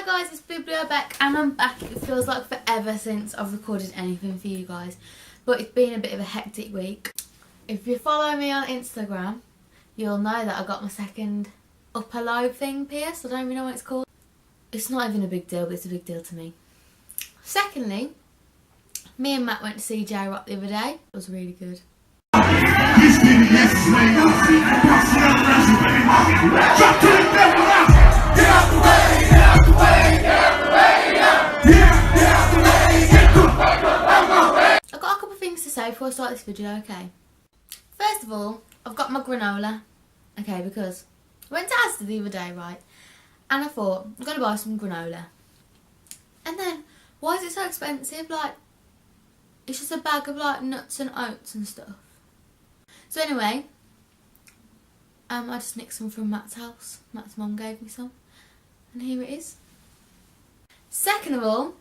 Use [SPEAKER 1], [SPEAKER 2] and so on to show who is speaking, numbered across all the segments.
[SPEAKER 1] guys, it's Biblio-bec and I'm back. It feels like forever since I've recorded anything for you guys, but it's been a bit of a hectic week. If you follow me on Instagram, you'll know that I got my second upper lobe thing pierced. I don't even know what it's called. It's not even a big deal, but it's a big deal to me. Secondly, me and Matt went to see J-Rock the other day. It was really good. I've got a couple of things to say before I start this video, okay? First of all, I've got my granola, okay, because I went to Asda the other day, right? And I thought, I'm going to buy some granola. And then, why is it so expensive? Like, it's just a bag of like nuts and oats and stuff. So anyway, I just nicked some from Matt's house. Matt's mum gave me some. And here it is. Second of all,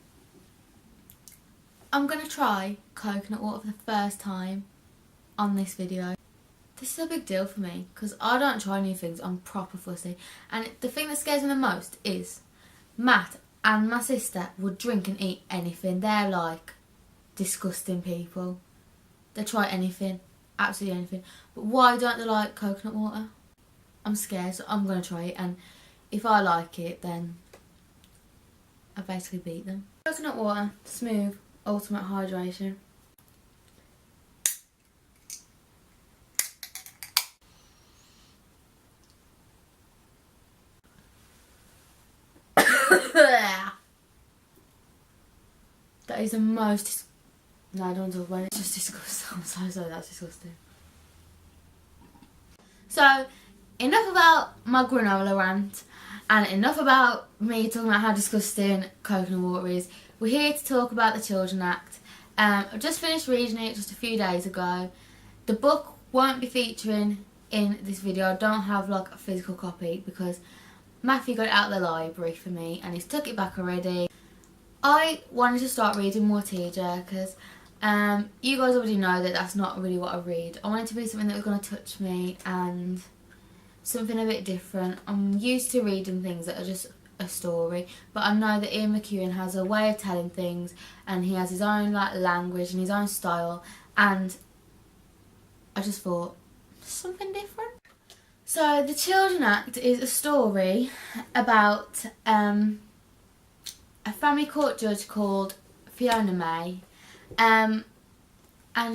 [SPEAKER 1] I'm going to try coconut water for the first time on this video. This is a big deal for me because I don't try new things. I'm proper fussy. And the thing that scares me the most is Matt and my sister would drink and eat anything. They're like disgusting people. They try anything. Absolutely anything. But why don't they like coconut water? I'm scared, so I'm going to try it. And if I like it, then I basically beat them. Coconut water, smooth, ultimate hydration. That is the most... No, I don't want to talk about it. It's just disgusting. I'm so sorry, that's disgusting. So, enough about my granola rant. And enough about me talking about how disgusting coconut water is. We're here to talk about the Children Act. I've just finished reading it just a few days ago. The book won't be featuring in this video. I don't have like a physical copy because Matthew got it out of the library for me and he's took it back already. I wanted to start reading more TJ because you guys already know that that's not really what I read. I wanted it to be something that was going to touch me and something a bit different. I'm used to reading things that are just a story, but I know that McEwan has a way of telling things and he has his own like language and his own style, and I just thought something different. So the Children Act is a story about a family court judge called Fiona May, and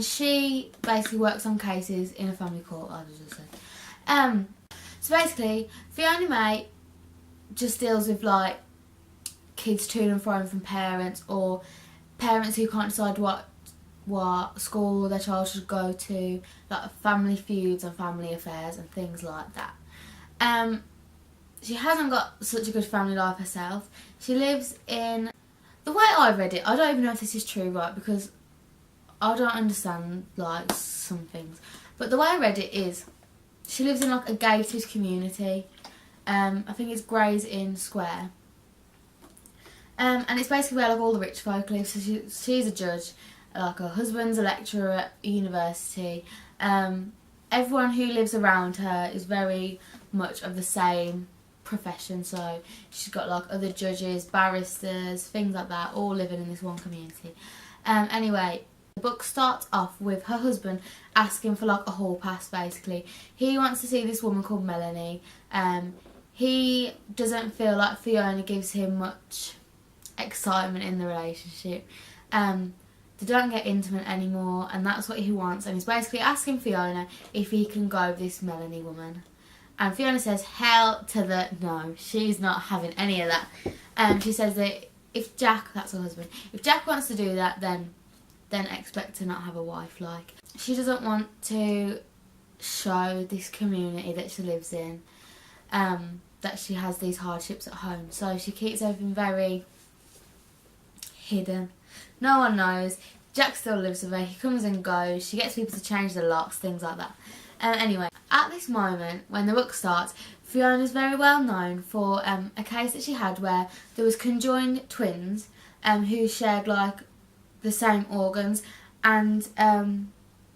[SPEAKER 1] she basically works on cases in a family court, I was just saying. So basically, Fiona May just deals with like kids to and fro from parents, or parents who can't decide what school their child should go to, like family feuds and family affairs and things like that. She hasn't got such a good family life herself. She lives in... The way I read it, I don't even know if this is true, right, because I don't understand like some things. But the way I read it is, she lives in like a gated community. I think it's Gray's Inn Square. And it's basically where like all the rich folk live. So she's a judge, like her husband's a lecturer at university. Everyone who lives around her is very much of the same profession, so she's got like other judges, barristers, things like that, all living in this one community. Anyway, the book starts off with her husband asking for like a hall pass. Basically, he wants to see this woman called Melanie. He doesn't feel like Fiona gives him much excitement in the relationship. They don't get intimate anymore, and that's what he wants, and he's basically asking Fiona if he can go with this Melanie woman. And Fiona says, hell to the no, she's not having any of that. She says that if Jack, that's her husband, if Jack wants to do that, then expect to not have a wife. Like, she doesn't want to show this community that she lives in that she has these hardships at home. So she keeps everything very hidden. No one knows. Jack still lives with her. He comes and goes. She gets people to change the locks, things like that. Anyway, at this moment, when the book starts, Fiona is very well known for a case that she had where there was conjoined twins who shared like the same organs, and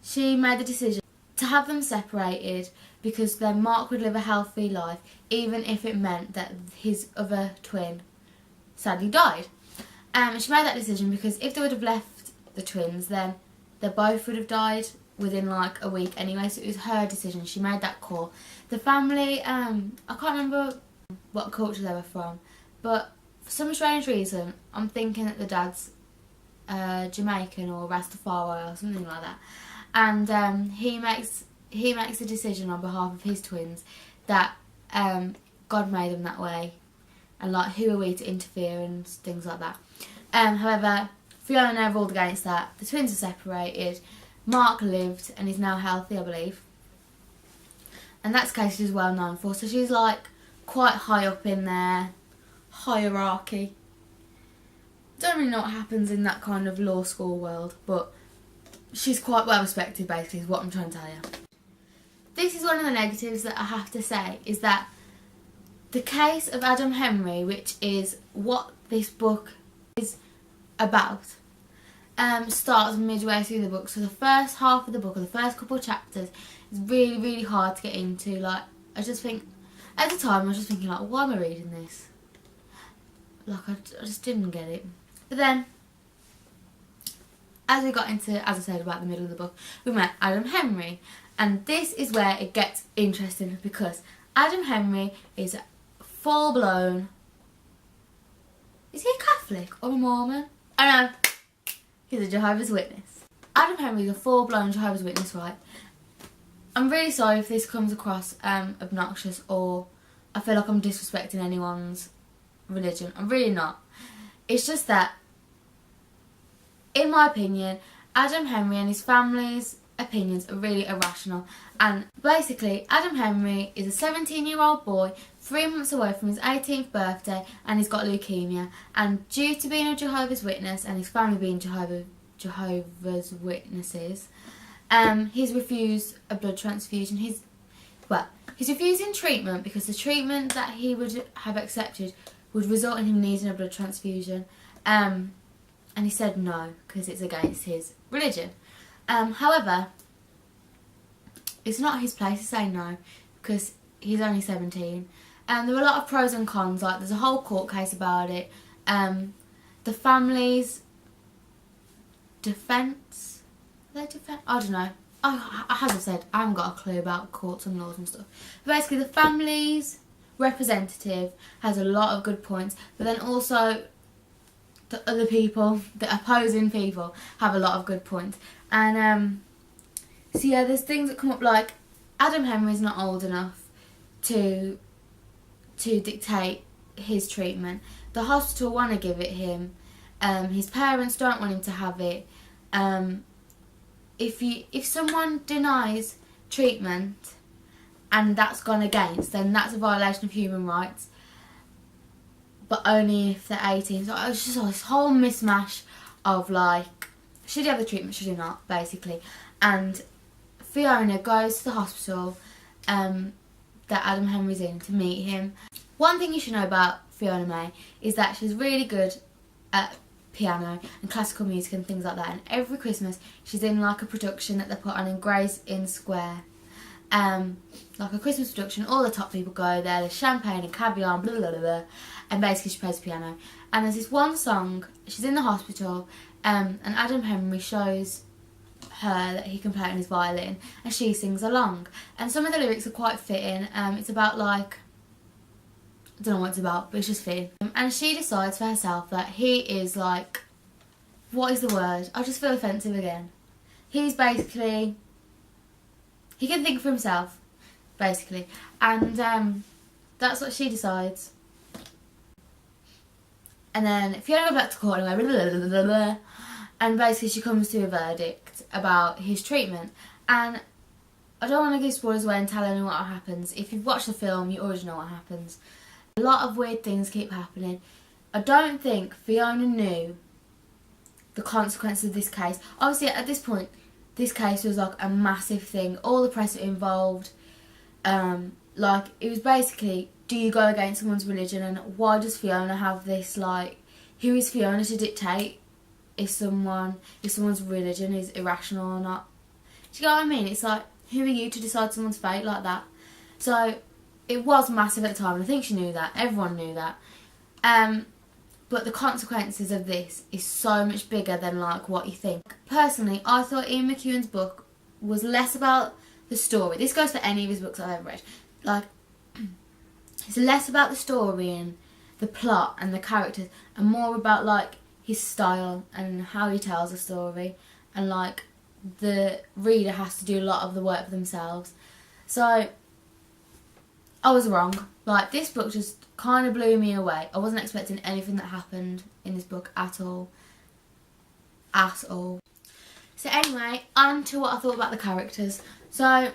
[SPEAKER 1] she made the decision to have them separated because then Mark would live a healthy life even if it meant that his other twin sadly died. And she made that decision because if they would have left the twins, then they both would have died within like a week anyway. So it was her decision. She made that call. The family, I can't remember what culture they were from, but for some strange reason, I'm thinking that the dad's Jamaican or Rastafari or something like that. And he makes the decision on behalf of his twins that God made them that way, and like who are we to interfere and things like that. However, Fiona ruled against that. The twins are separated. Mark lived and is now healthy, I believe. And that's the case she's well known for. So she's like quite high up in their hierarchy. Don't really know what happens in that kind of law school world, but she's quite well respected, basically, is what I'm trying to tell you. This is one of the negatives that I have to say, is that the case of Adam Henry, which is what this book is about, starts midway through the book. So the first half of the book, or the first couple of chapters, is really, really hard to get into. Like, I just think, at the time, I was just thinking, like, why am I reading this? Like, I just didn't get it. But then, as we got into, as I said, about the middle of the book, we met Adam Henry. And this is where it gets interesting, because Adam Henry is full-blown... Is he a Catholic or a Mormon? I don't know. He's a Jehovah's Witness. Adam Henry is a full-blown Jehovah's Witness, right? I'm really sorry if this comes across obnoxious, or I feel like I'm disrespecting anyone's religion. I'm really not. It's just that, in my opinion, Adam Henry and his family's opinions are really irrational. And basically, Adam Henry is a 17-year-old boy, 3 months away from his 18th birthday, and he's got leukemia. And due to being a Jehovah's Witness and his family being Jehovah's Witnesses, he's refused a blood transfusion. He's refusing treatment because the treatment that he would have accepted would result in him needing a blood transfusion. And he said no, because it's against his religion. However, it's not his place to say no, because he's only 17. There are a lot of pros and cons. Like, there's a whole court case about it. The family's defence... I don't know. As I said, I haven't got a clue about courts and laws and stuff. But basically, the family's representative has a lot of good points, but then also the other people, the opposing people, have a lot of good points. And so yeah, there's things that come up like Adam Henry's not old enough to dictate his treatment. The hospital want to give it him. His parents don't want him to have it. If someone denies treatment and that's gone against, then that's a violation of human rights. But only if they're 18. So it's just this whole mismatch of like, should he have the treatment, should he not, basically. And Fiona goes to the hospital that Adam Henry's in to meet him. One thing you should know about Fiona May is that she's really good at piano and classical music and things like that. And every Christmas she's in like a production that they put on in Gray's Inn Square. Like a Christmas production, all the top people go there, there's champagne and caviar, blah blah blah, blah, and basically she plays the piano. And there's this one song, she's in the hospital, and Adam Henry shows her that he can play on his violin, and she sings along. And some of the lyrics are quite fitting. It's about like, I don't know what it's about, but it's just fitting. And she decides for herself that he is like, what is the word? I just feel offensive again. He's basically, he can think for himself, basically. And that's what she decides. And then Fiona goes back to court and blah, blah, blah, blah, blah, and basically she comes to a verdict about his treatment. And I don't want to give spoilers away and tell anyone what happens. If you've watched the film, you already know what happens. A lot of weird things keep happening. I don't think Fiona knew the consequences of this case. Obviously, at this point, this case was like a massive thing. All the press were involved. Like, it was basically, do you go against someone's religion, and why does Fiona have this, like, who is Fiona to dictate if someone's religion is irrational or not? Do you get what I mean? It's like, who are you to decide someone's fate like that? So it was massive at the time, and I think she knew that. Everyone knew that. but the consequences of this is so much bigger than like what you think. Personally, I thought Ian McEwan's book was less about the story. This goes for any of his books I've ever read. Like, it's less about the story and the plot and the characters, and more about like his style and how he tells a story, and like the reader has to do a lot of the work for themselves. So I was wrong. Like, this book just kind of blew me away. I wasn't expecting anything that happened in this book at all. At all. So anyway, on to what I thought about the characters. So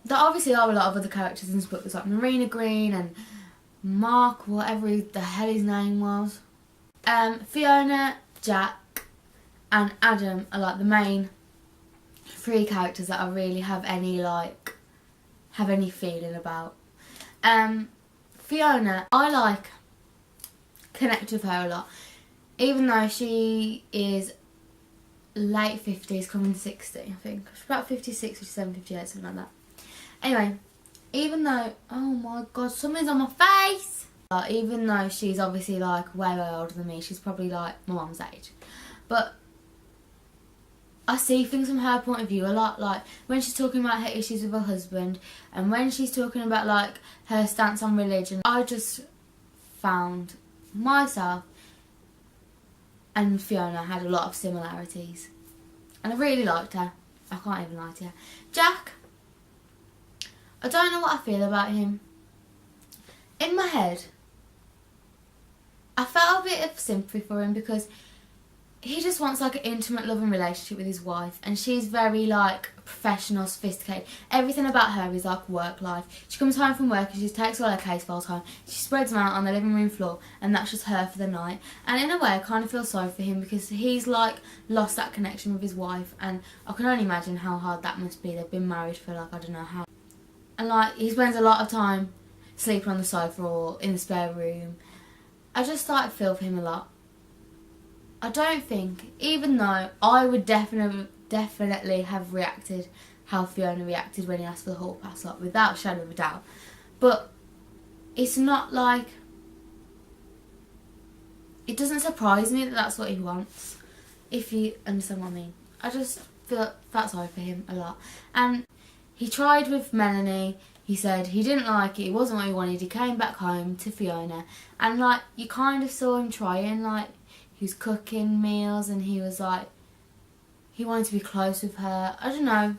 [SPEAKER 1] there obviously are a lot of other characters in this book. There's like Marina Green and Mark, whatever the hell his name was. Fiona, Jack and Adam are like the main three characters that I really have any feeling about. Fiona, I connect with her a lot, even though she is late 50s coming to 60, I think. She's about 56, 57, 58, something like that. Anyway, even though, oh my god, something's on my face! Even though she's obviously like way older than me, she's probably like my mum's age. But I see things from her point of view a lot, like when she's talking about her issues with her husband, and when she's talking about like her stance on religion. I just found myself and Fiona had a lot of similarities, and I really liked her. I can't even lie to you. Jack, I don't know what I feel about him. In my head, I felt a bit of sympathy for him because he just wants like an intimate, loving relationship with his wife, and she's very like professional, sophisticated. Everything about her is like work life. She comes home from work and she takes all her case files home. She spreads them out on the living room floor, and that's just her for the night. And in a way, I kind of feel sorry for him because he's like lost that connection with his wife, and I can only imagine how hard that must be. They've been married for like I don't know how, and like he spends a lot of time sleeping on the sofa or in the spare room. I just started to feel for him a lot. I don't think, even though I would definitely have reacted how Fiona reacted when he asked for the hall pass, like, without a shadow of a doubt. But it's not like, it doesn't surprise me that that's what he wants, if you understand what I mean. I just felt sorry for him a lot. And he tried with Melanie. He said he didn't like it, it wasn't what he wanted. He came back home to Fiona, and like you kind of saw him trying, like he was cooking meals and he was like, he wanted to be close with her. I don't know.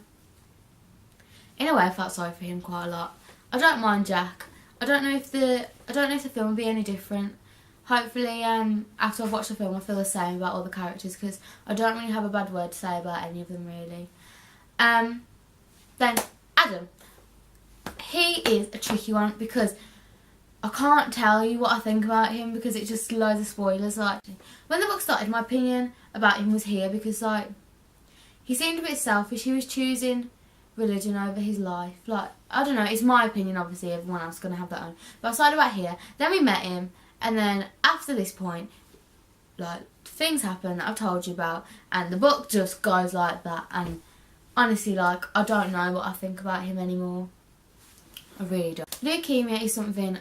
[SPEAKER 1] In a way, I felt sorry for him quite a lot. I don't mind Jack. I don't know if the film will be any different. Hopefully, after I've watched the film, I feel the same about all the characters, because I don't really have a bad word to say about any of them really. Then Adam. He is a tricky one because I can't tell you what I think about him because it's just loads of spoilers. Like, when the book started, my opinion about him was here because like he seemed a bit selfish. He was choosing religion over his life. Like, I don't know, it's my opinion, obviously everyone else is going to have their own. But I started about here, then we met him, and then after this point, like, things happen that I've told you about, and the book just goes like that, and honestly, like, I don't know what I think about him anymore. I really don't. Leukemia is something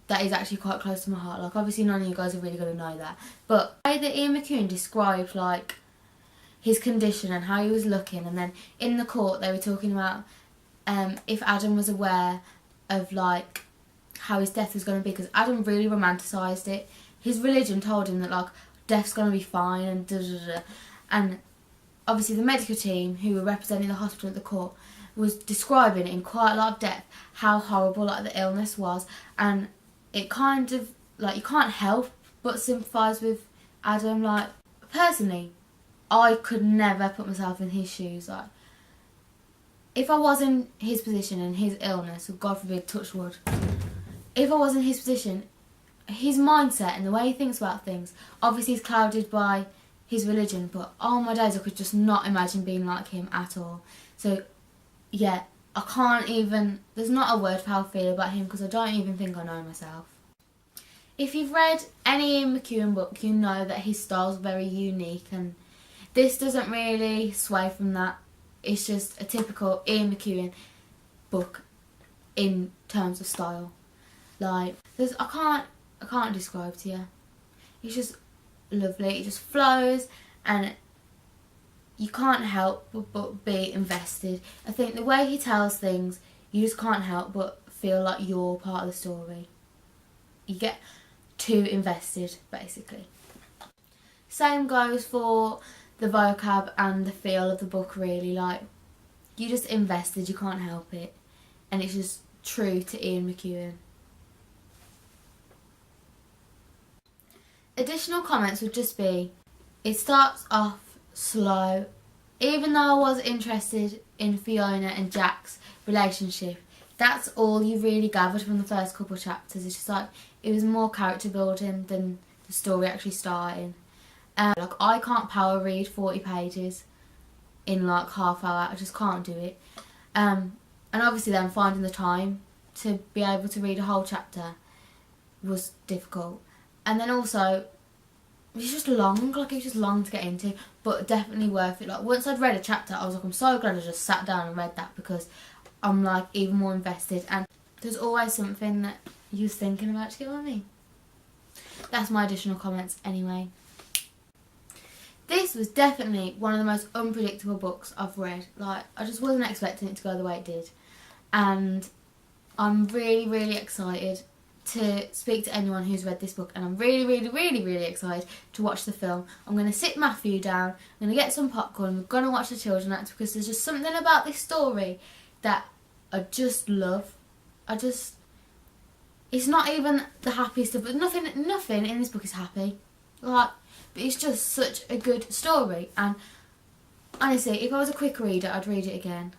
[SPEAKER 1] that is actually quite close to my heart. Like, obviously none of you guys are really going to know that. But the way that Ian McEwan described, like, his condition and how he was looking, and then in the court they were talking about if Adam was aware of, like, how his death was going to be, because Adam really romanticised it. His religion told him that, like, death's going to be fine and da-da-da-da. And obviously the medical team who were representing the hospital at the court was describing in quite a lot of depth how horrible, like, the illness was, and it kind of, like, you can't help but sympathise with Adam. Like, personally, I could never put myself in his shoes. Like, if I was in his position and his illness, or God forbid, touch wood, if I was in his position, his mindset and the way he thinks about things, obviously is clouded by his religion, but oh my days, I could just not imagine being like him at all. So yeah, I can't even, there's not a word for how I feel about him because I don't even think I know myself. If you've read any Ian McEwan book, you know that his style's very unique, and this doesn't really sway from that. It's just a typical Ian McEwan book in terms of style. Like, I can't describe to you. It's just lovely. It just flows and you can't help but be invested. I think the way he tells things, you just can't help but feel like you're part of the story. You get too invested, basically. Same goes for the vocab and the feel of the book, really. Like, you just invested, you can't help it. And it's just true to Ian McEwan. Additional comments would just be, it starts off slow. Even though I was interested in Fiona and Jack's relationship, that's all you really gathered from the first couple of chapters. It's just like, it was more character building than the story actually starting. Like, I can't power read 40 pages in like half hour. I just can't do it. And obviously then finding the time to be able to read a whole chapter was difficult. And then also, it's just long, like it was just long to get into, but definitely worth it. Like, once I'd read a chapter, I was like, I'm so glad I just sat down and read that, because I'm like even more invested, and there's always something that you was thinking about. To get what I mean? That's my additional comments anyway. This was definitely one of the most unpredictable books I've read. Like, I just wasn't expecting it to go the way it did, and I'm really, really excited to speak to anyone who's read this book, and I'm really, really, really, really excited to watch the film. I'm going to sit Matthew down, I'm going to get some popcorn, we're going to watch the children act, because there's just something about this story that I just love. It's not even the happiest of, but nothing in this book is happy. Like, but it's just such a good story, and honestly, if I was a quick reader, I'd read it again.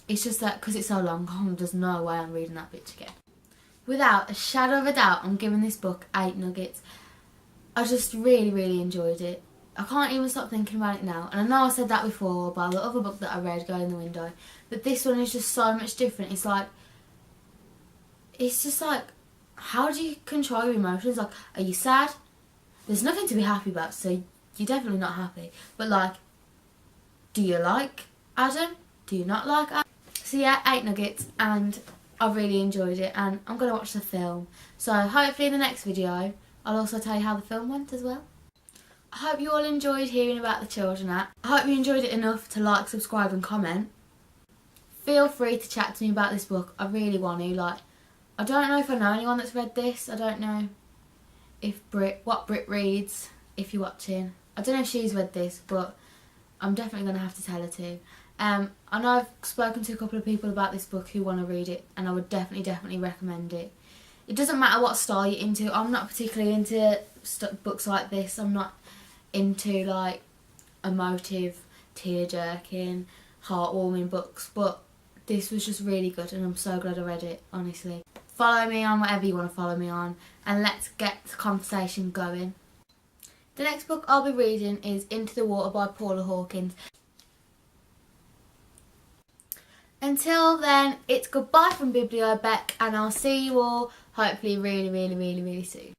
[SPEAKER 1] It's just that because it's so long, there's no way I'm reading that bit again. Without a shadow of a doubt, I'm giving this book 8 nuggets. I just really, really enjoyed it. I can't even stop thinking about it now. And I know I said that before about the other book that I read, Go in the Window, but this one is just so much different. It's just like, how do you control your emotions? Like, are you sad? There's nothing to be happy about, so you're definitely not happy. But like, do you like Adam? Do you not like Adam? So yeah, 8 nuggets, and I really enjoyed it, and I'm going to watch the film. So hopefully in the next video, I'll also tell you how the film went as well. I hope you all enjoyed hearing about the Children Act. I hope you enjoyed it enough to like, subscribe and comment. Feel free to chat to me about this book. I really want to. Like, I don't know if I know anyone that's read this. I don't know if what Brit reads, if you're watching. I don't know if she's read this, but I'm definitely going to have to tell her to. I know I've spoken to a couple of people about this book who want to read it, and I would definitely recommend it. It doesn't matter what style you're into. I'm not particularly into books like this. I'm not into like emotive, tear-jerking, heartwarming books, but this was just really good, and I'm so glad I read it, honestly. Follow me on whatever you want to follow me on, and let's get the conversation going. The next book I'll be reading is Into the Water by Paula Hawkins. Until then, it's goodbye from Biblio-bec, and I'll see you all hopefully really, really, really, really soon.